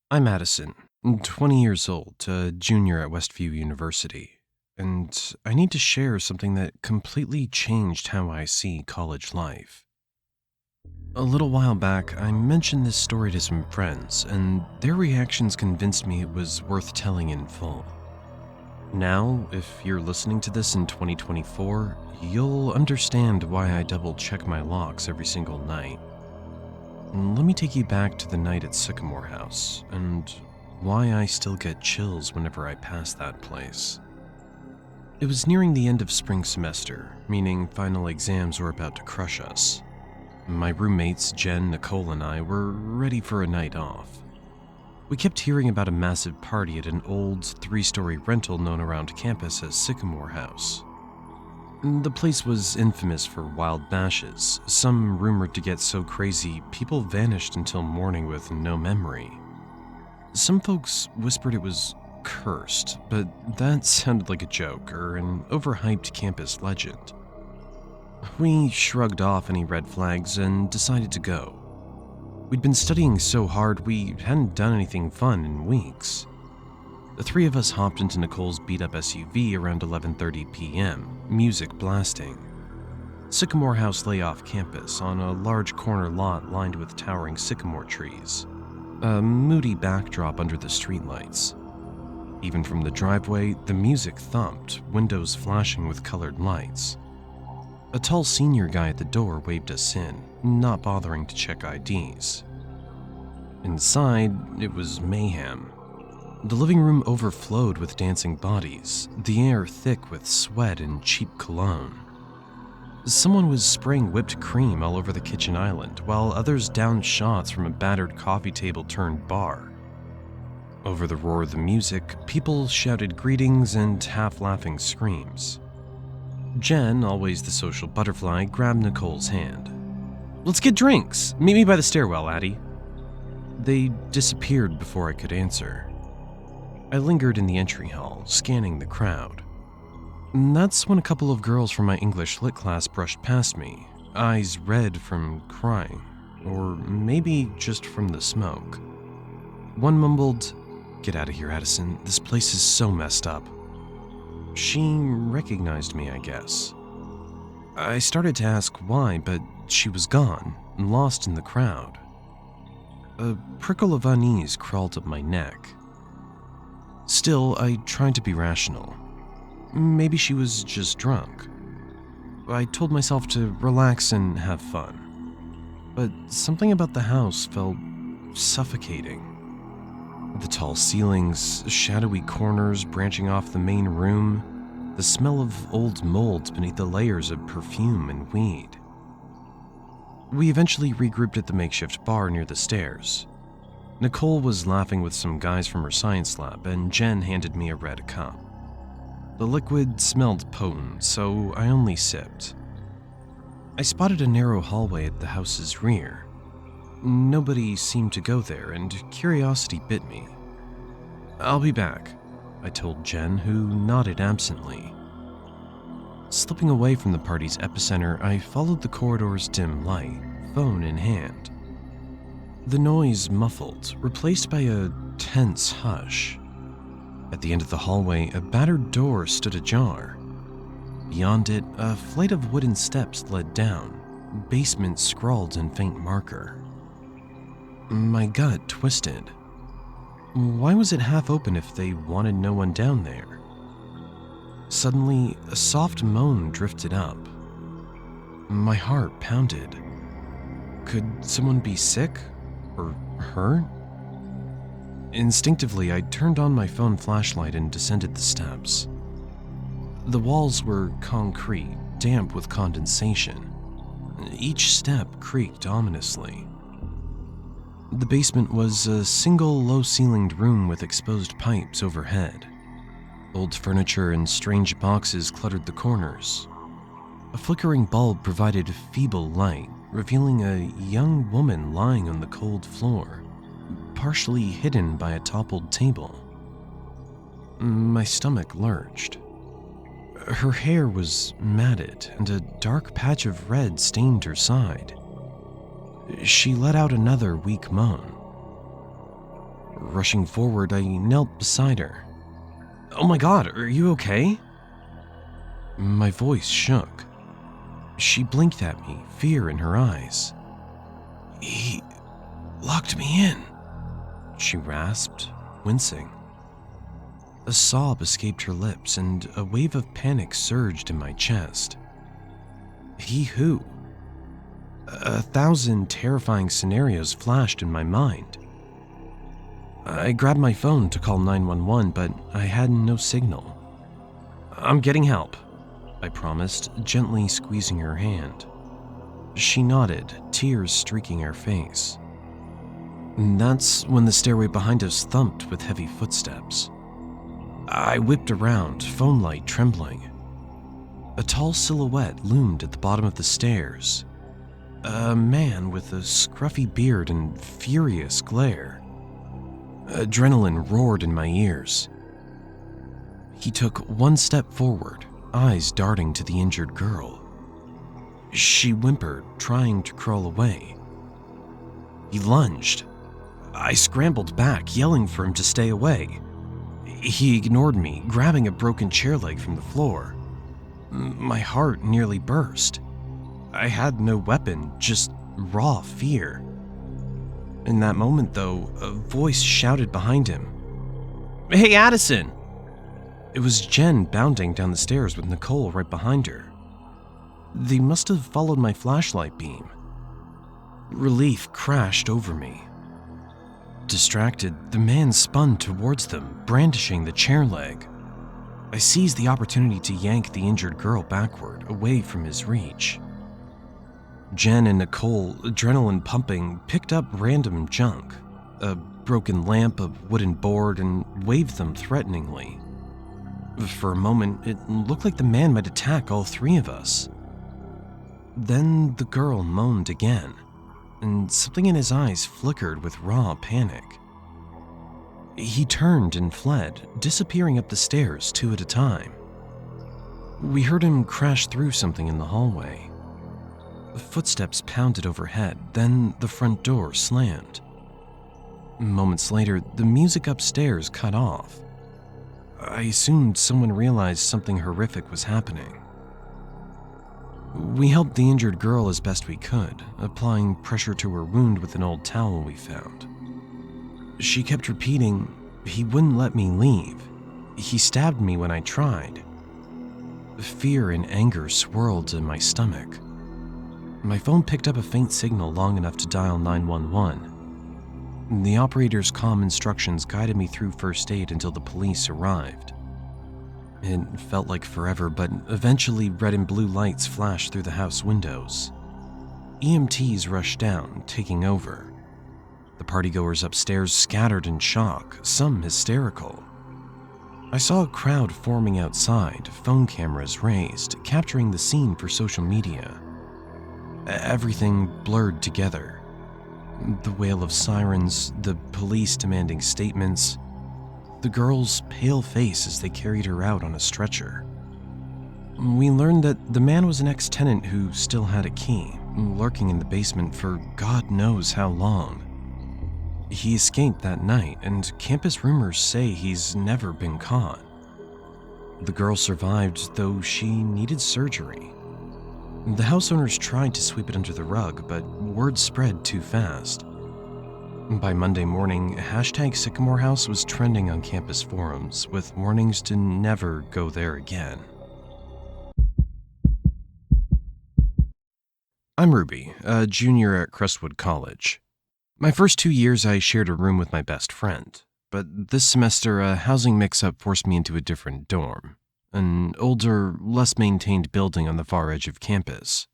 I'm Addison, 20 years old, a junior at Westview University, and I need to share something that completely changed how I see college life. A little while back, I mentioned this story to some friends, and their reactions convinced me it was worth telling in full. Now, if you're listening to this in 2024, you'll understand why I double check my locks every single night. Let me take you back to the night at Sycamore House, and why I still get chills whenever I pass that place. It was nearing the end of spring semester, meaning final exams were about to crush us. My roommates, Jen, Nicole, and I were ready for a night off. We kept hearing about a massive party at an old, 3-story rental known around campus as Sycamore House. The place was infamous for wild bashes, some rumored to get so crazy people vanished until morning with no memory. Some folks whispered it was cursed, but that sounded like a joke or an overhyped campus legend. We shrugged off any red flags and decided to go. We'd been studying so hard we hadn't done anything fun in weeks. The three of us hopped into Nicole's beat-up SUV around 11:30 p.m., music blasting. Sycamore House lay off campus on a large corner lot lined with towering sycamore trees, a moody backdrop under the streetlights. Even from the driveway, the music thumped, windows flashing with colored lights. A tall senior guy at the door waved us in, not bothering to check IDs. Inside, it was mayhem. The living room overflowed with dancing bodies, the air thick with sweat and cheap cologne. Someone was spraying whipped cream all over the kitchen island, while others downed shots from a battered coffee table turned bar. Over the roar of the music, people shouted greetings and half-laughing screams. Jen, always the social butterfly, grabbed Nicole's hand. "Let's get drinks! Meet me by the stairwell, Addie." They disappeared before I could answer. I lingered in the entry hall, scanning the crowd. That's when a couple of girls from my English lit class brushed past me, eyes red from crying, or maybe just from the smoke. One mumbled, "Get out of here, Addison. This place is so messed up." She recognized me, I guess. I started to ask why, but she was gone, lost in the crowd. A prickle of unease crawled up my neck. Still, I tried to be rational. Maybe she was just drunk. I told myself to relax and have fun. But something about the house felt suffocating. The tall ceilings, shadowy corners branching off the main room, the smell of old molds beneath the layers of perfume and weed. We eventually regrouped at the makeshift bar near the stairs. Nicole was laughing with some guys from her science lab, and Jen handed me a red cup. The liquid smelled potent, so I only sipped. I spotted a narrow hallway at the house's rear. Nobody seemed to go there, and curiosity bit me. "I'll be back," I told Jen, who nodded absently. Slipping away from the party's epicenter, I followed the corridor's dim light, phone in hand. The noise muffled, replaced by a tense hush. At the end of the hallway, a battered door stood ajar. Beyond it, a flight of wooden steps led down, basement scrawled in faint marker. My gut twisted. Why was it half open if they wanted no one down there? Suddenly, a soft moan drifted up. My heart pounded. Could someone be sick? Or hurt? Instinctively, I turned on my phone flashlight and descended the steps. The walls were concrete, damp with condensation. Each step creaked ominously. The basement was a single low-ceilinged room with exposed pipes overhead. Old furniture and strange boxes cluttered the corners. A flickering bulb provided feeble light, revealing a young woman lying on the cold floor, partially hidden by a toppled table. My stomach lurched. Her hair was matted, and a dark patch of red stained her side. She let out another weak moan. Rushing forward, I knelt beside her. "Oh my God, are you okay?" My voice shook. She blinked at me, fear in her eyes. "He locked me in," she rasped, wincing. A sob escaped her lips and a wave of panic surged in my chest. He who? 1,000 terrifying scenarios flashed in my mind. I grabbed my phone to call 911, but I had no signal. "I'm getting help," I promised, gently squeezing her hand. She nodded, tears streaking her face. And that's when the stairway behind us thumped with heavy footsteps. I whipped around, phone light trembling. A tall silhouette loomed at the bottom of the stairs. A man with a scruffy beard and furious glare. Adrenaline roared in my ears. He took one step forward, eyes darting to the injured girl. She whimpered, trying to crawl away. He lunged. I scrambled back, yelling for him to stay away. He ignored me, grabbing a broken chair leg from the floor. My heart nearly burst. I had no weapon, just raw fear. In that moment, though, a voice shouted behind him, "Hey, Addison!" It was Jen bounding down the stairs with Nicole right behind her. They must have followed my flashlight beam. Relief crashed over me. Distracted, the man spun towards them, brandishing the chair leg. I seized the opportunity to yank the injured girl backward, away from his reach. Jen and Nicole, adrenaline pumping, picked up random junk, a broken lamp, a wooden board, and waved them threateningly. For a moment, it looked like the man might attack all three of us. Then the girl moaned again, and something in his eyes flickered with raw panic. He turned and fled, disappearing up the stairs two at a time. We heard him crash through something in the hallway. Footsteps pounded overhead, then the front door slammed. Moments later, the music upstairs cut off. I assumed someone realized something horrific was happening. We helped the injured girl as best we could, applying pressure to her wound with an old towel we found. She kept repeating, "He wouldn't let me leave. He stabbed me when I tried." Fear and anger swirled in my stomach. My phone picked up a faint signal long enough to dial 911. The operator's calm instructions guided me through first aid until the police arrived. It felt like forever, but eventually red and blue lights flashed through the house windows. EMTs rushed down, taking over. The partygoers upstairs scattered in shock, some hysterical. I saw a crowd forming outside, phone cameras raised, capturing the scene for social media. Everything blurred together. The wail of sirens, the police demanding statements, the girl's pale face as they carried her out on a stretcher. We learned that the man was an ex-tenant who still had a key, lurking in the basement for God knows how long. He escaped that night, and campus rumors say he's never been caught. The girl survived, though she needed surgery. The house owners tried to sweep it under the rug, but word spread too fast. By Monday morning, #Sycamore House was trending on campus forums, with warnings to never go there again. I'm Ruby, a junior at Crestwood College. My first 2 years, I shared a room with my best friend, but this semester, a housing mix-up forced me into a different dorm. An older, less maintained building on the far edge of campus.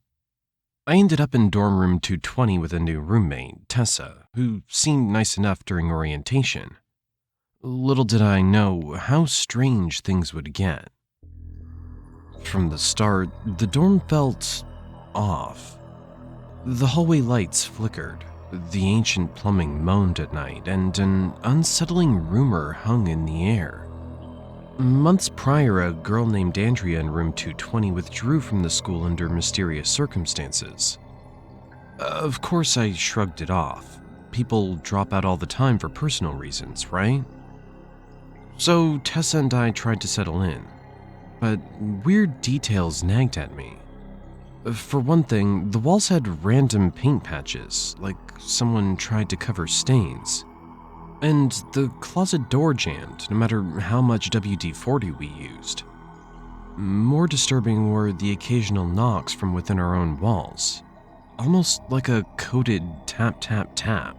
I ended up in dorm room 220 with a new roommate, Tessa, who seemed nice enough during orientation. Little did I know how strange things would get. From the start, the dorm felt off. The hallway lights flickered, the ancient plumbing moaned at night, and an unsettling rumor hung in the air. Months prior, a girl named Andrea in room 220 withdrew from the school under mysterious circumstances. Of course, I shrugged it off. people drop out all the time for personal reasons, right? So Tessa and I tried to settle in, but weird details nagged at me. For one thing, the walls had random paint patches, like someone tried to cover stains. And the closet door jammed, no matter how much WD-40 we used. More disturbing were the occasional knocks from within our own walls, almost like a coded tap tap tap.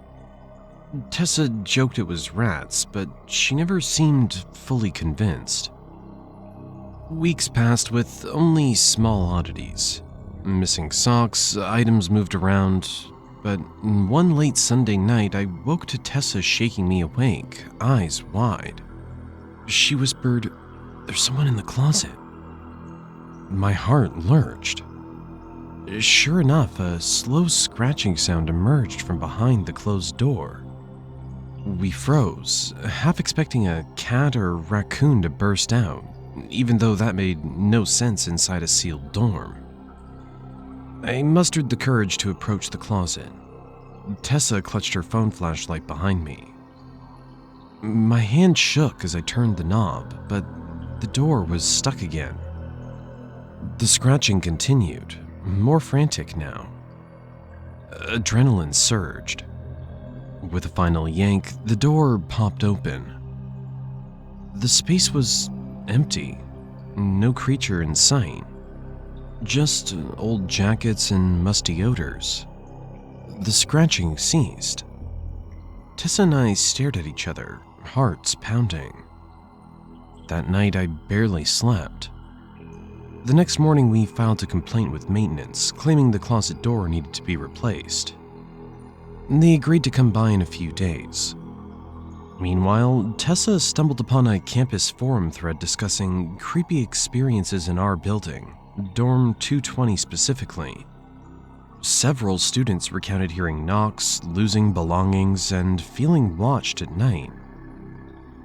Tessa joked it was rats, but she never seemed fully convinced. Weeks passed with only small oddities. Missing socks, items moved around, but one late Sunday night I woke to Tessa shaking me awake, eyes wide. She whispered, "There's someone in the closet." My heart lurched. Sure enough, a slow scratching sound emerged from behind the closed door. We froze, half expecting a cat or raccoon to burst out, even though that made no sense inside a sealed dorm. I mustered the courage to approach the closet. Tessa clutched her phone flashlight behind me. My hand shook as I turned the knob, but the door was stuck again. The scratching continued, more frantic now. Adrenaline surged. With a final yank, the door popped open. The space was empty, no creature in sight. Just old jackets and musty odors. The scratching ceased. Tessa and I stared at each other, hearts pounding. That night I barely slept. The next morning we filed a complaint with maintenance, claiming the closet door needed to be replaced. They agreed to come by in a few days. Meanwhile, Tessa stumbled upon a campus forum thread discussing creepy experiences in our building, Dorm 220 specifically. Several students recounted hearing knocks, losing belongings, and feeling watched at night.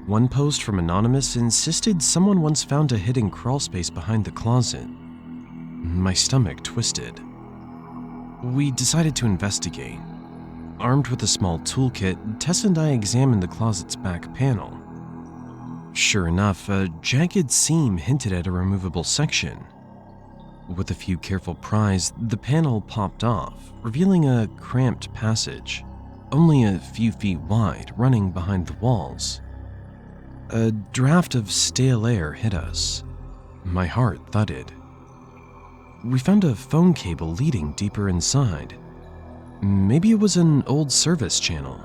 One post from Anonymous insisted someone once found a hidden crawlspace behind the closet. My stomach twisted. We decided to investigate. Armed with a small toolkit, Tessa and I examined the closet's back panel. Sure enough, a jagged seam hinted at a removable section. With a few careful pries, the panel popped off, revealing a cramped passage, only a few feet wide, running behind the walls. A draft of stale air hit us. My heart thudded. We found a phone cable leading deeper inside. Maybe it was an old service channel.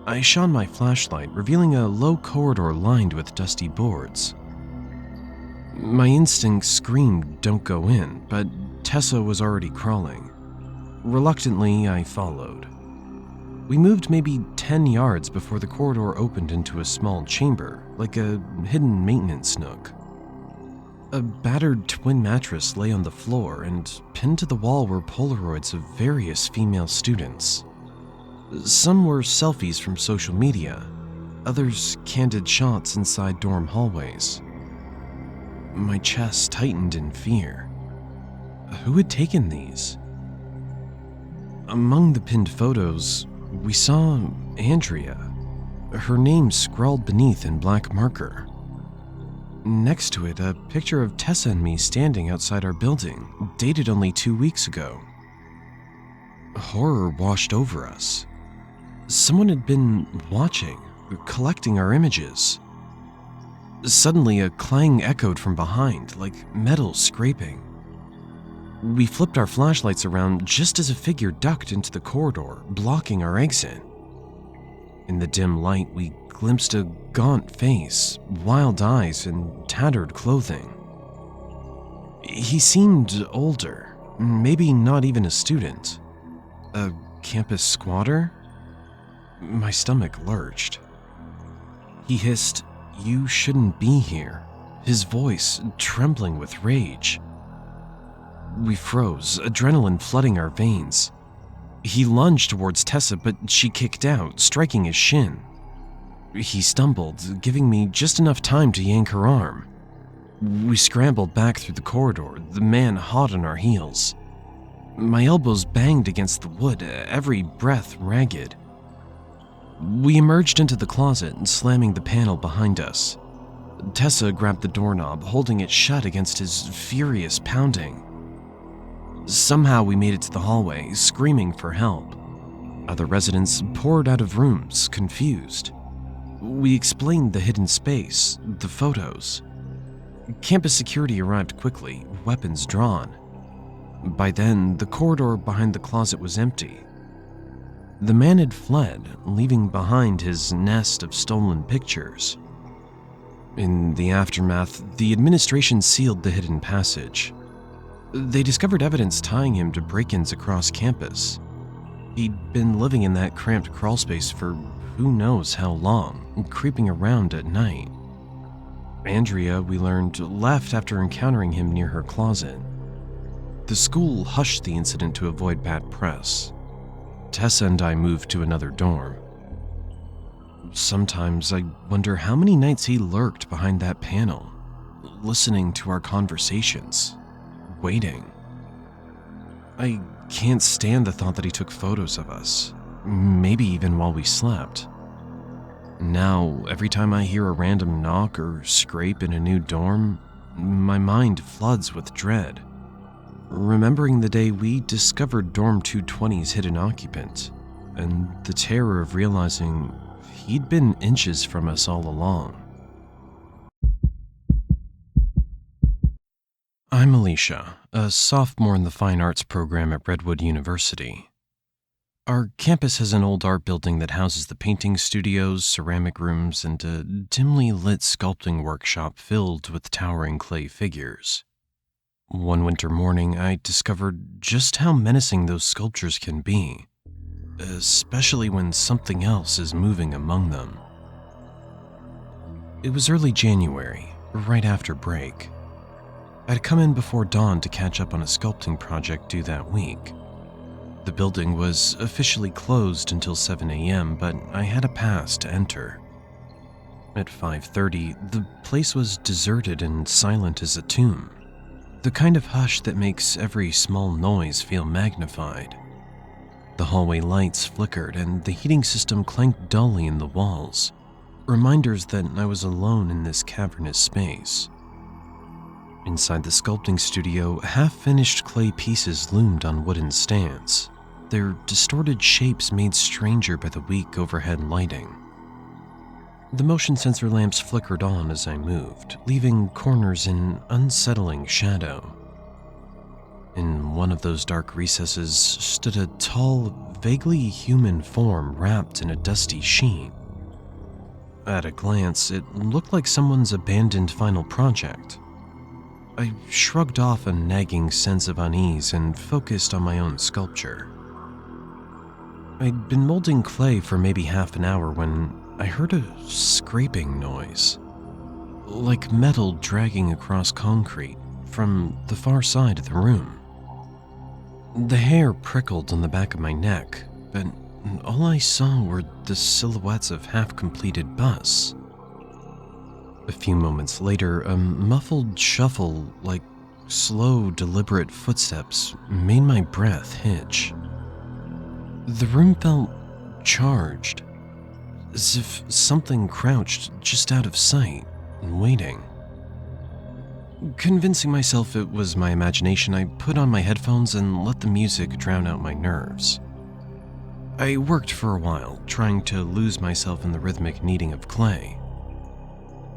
I shone my flashlight, revealing a low corridor lined with dusty boards. My instinct screamed, "Don't go in," but Tessa was already crawling. Reluctantly, I followed. We moved maybe 10 yards before the corridor opened into a small chamber, like a hidden maintenance nook. A battered twin mattress lay on the floor, and pinned to the wall were Polaroids of various female students. Some were selfies from social media, others candid shots inside dorm hallways. My chest tightened in fear. Who had taken these? Among the pinned photos, we saw Andrea, her name scrawled beneath in black marker. Next to it, a picture of Tessa and me standing outside our building, dated only 2 weeks ago. Horror washed over us. Someone had been watching, collecting our images. Suddenly, a clang echoed from behind, like metal scraping. We flipped our flashlights around just as a figure ducked into the corridor, blocking our exit. In the dim light, we glimpsed a gaunt face, wild eyes, and tattered clothing. He seemed older, maybe not even a student. A campus squatter? My stomach lurched. He hissed, "You shouldn't be here," his voice trembling with rage. We froze, adrenaline flooding our veins. He lunged towards Tessa, but she kicked out, striking his shin. He stumbled, giving me just enough time to yank her arm. We scrambled back through the corridor, the man hot on our heels. My elbows banged against the wood, every breath ragged. We emerged into the closet, slamming the panel behind us. Tessa grabbed the doorknob, holding it shut against his furious pounding. Somehow we made it to the hallway, screaming for help. Other residents poured out of rooms, confused. We explained the hidden space, the photos. Campus security arrived quickly, weapons drawn. By then, the corridor behind the closet was empty. The man had fled, leaving behind his nest of stolen pictures. In the aftermath, the administration sealed the hidden passage. They discovered evidence tying him to break-ins across campus. He'd been living in that cramped crawlspace for who knows how long, creeping around at night. Andrea, we learned, left after encountering him near her closet. The school hushed the incident to avoid bad press. Tessa and I moved to another dorm. Sometimes I wonder how many nights he lurked behind that panel, listening to our conversations, waiting. I can't stand the thought that he took photos of us, maybe even while we slept. Now, every time I hear a random knock or scrape in a new dorm, my mind floods with dread, remembering the day we discovered Dorm 220's hidden occupant, and the terror of realizing he'd been inches from us all along. I'm Alicia, a sophomore in the Fine Arts program at Redwood University. Our campus has an old art building that houses the painting studios, ceramic rooms, and a dimly lit sculpting workshop filled with towering clay figures. One winter morning, I discovered just how menacing those sculptures can be, especially when something else is moving among them. It was early January, right after break. I'd come in before dawn to catch up on a sculpting project due that week. The building was officially closed until 7 a.m., but I had a pass to enter. At 5:30, the place was deserted and silent as a tomb, the kind of hush that makes every small noise feel magnified. The hallway lights flickered and the heating system clanked dully in the walls, reminders that I was alone in this cavernous space. Inside the sculpting studio, half-finished clay pieces loomed on wooden stands, their distorted shapes made stranger by the weak overhead lighting. The motion sensor lamps flickered on as I moved, leaving corners in unsettling shadow. In one of those dark recesses stood a tall, vaguely human form wrapped in a dusty sheet. At a glance, it looked like someone's abandoned final project. I shrugged off a nagging sense of unease and focused on my own sculpture. I'd been molding clay for maybe half an hour when I heard a scraping noise, like metal dragging across concrete from the far side of the room. The hair prickled on the back of my neck, but all I saw were the silhouettes of half-completed busts. A few moments later, a muffled shuffle, like slow, deliberate footsteps, made my breath hitch. The room felt charged, as if something crouched just out of sight and waiting. Convincing myself it was my imagination, I put on my headphones and let the music drown out my nerves. I worked for a while, trying to lose myself in the rhythmic kneading of clay.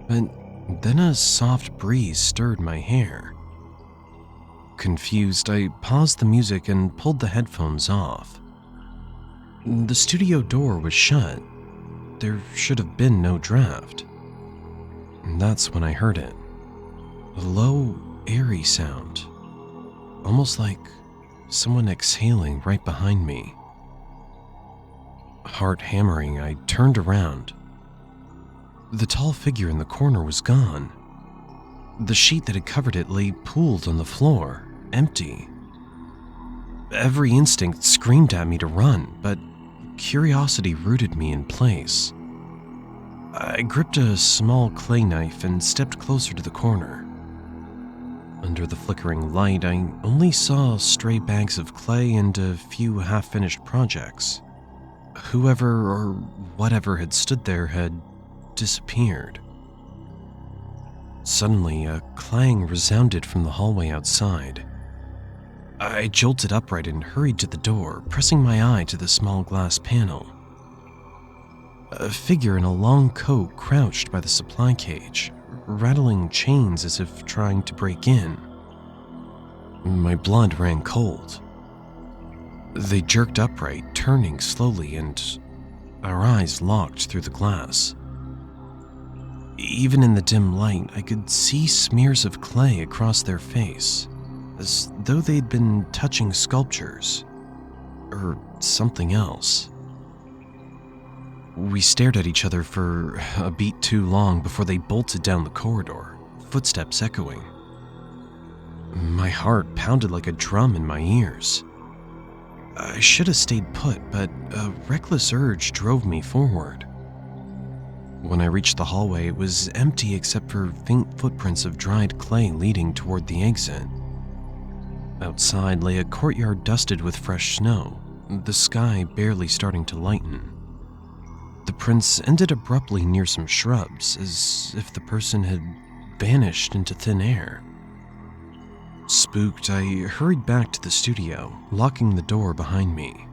But then a soft breeze stirred my hair. Confused, I paused the music and pulled the headphones off. The studio door was shut. There should have been no draft. And that's when I heard it. A low, eerie sound, almost like someone exhaling right behind me. Heart hammering, I turned around. The tall figure in the corner was gone. The sheet that had covered it lay pooled on the floor, empty. Every instinct screamed at me to run, but curiosity rooted me in place. I gripped a small clay knife and stepped closer to the corner. Under the flickering light, I only saw stray bags of clay and a few half-finished projects. Whoever or whatever had stood there had disappeared. Suddenly, a clang resounded from the hallway outside. I jolted upright and hurried to the door, pressing my eye to the small glass panel. A figure in a long coat crouched by the supply cage, rattling chains as if trying to break in. My blood ran cold. They jerked upright, turning slowly, and our eyes locked through the glass. Even in the dim light, I could see smears of clay across their face, as though they'd been touching sculptures, or something else. We stared at each other for a beat too long before they bolted down the corridor, footsteps echoing. My heart pounded like a drum in my ears. I should have stayed put, but a reckless urge drove me forward. When I reached the hallway, it was empty except for faint footprints of dried clay leading toward the exit. Outside lay a courtyard dusted with fresh snow, the sky barely starting to lighten. The prints ended abruptly near some shrubs, as if the person had vanished into thin air. Spooked, I hurried back to the studio, locking the door behind me.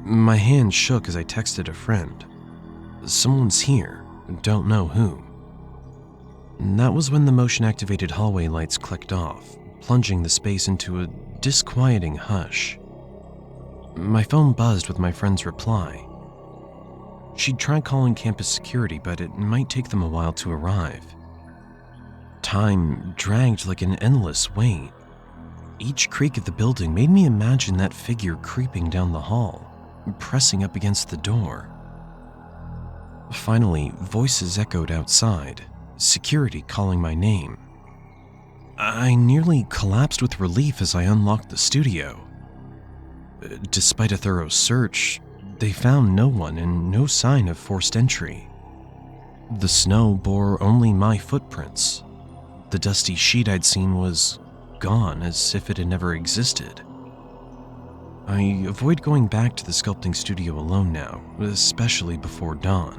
My hand shook as I texted a friend. "Someone's here, don't know who." And that was when the motion-activated hallway lights clicked off, plunging the space into a disquieting hush. My phone buzzed with my friend's reply. She'd tried calling campus security, but it might take them a while to arrive. Time dragged like an endless wait. Each creak of the building made me imagine that figure creeping down the hall, pressing up against the door. Finally, voices echoed outside, security calling my name. I nearly collapsed with relief as I unlocked the studio. Despite a thorough search, they found no one and no sign of forced entry. The snow bore only my footprints. The dusty sheet I'd seen was gone, as if it had never existed. I avoid going back to the sculpting studio alone now, especially before dawn.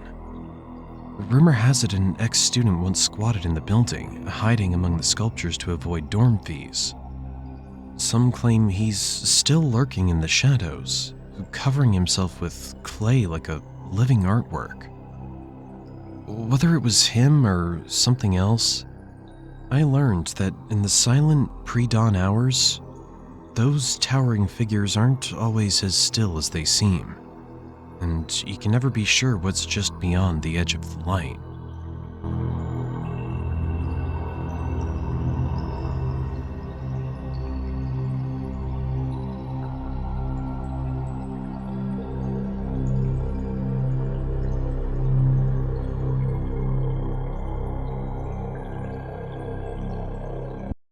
Rumor has it an ex-student once squatted in the building, hiding among the sculptures to avoid dorm fees. Some claim he's still lurking in the shadows, covering himself with clay like a living artwork. Whether it was him or something else, I learned that in the silent pre-dawn hours, those towering figures aren't always as still as they seem, and you can never be sure what's just beyond the edge of the light.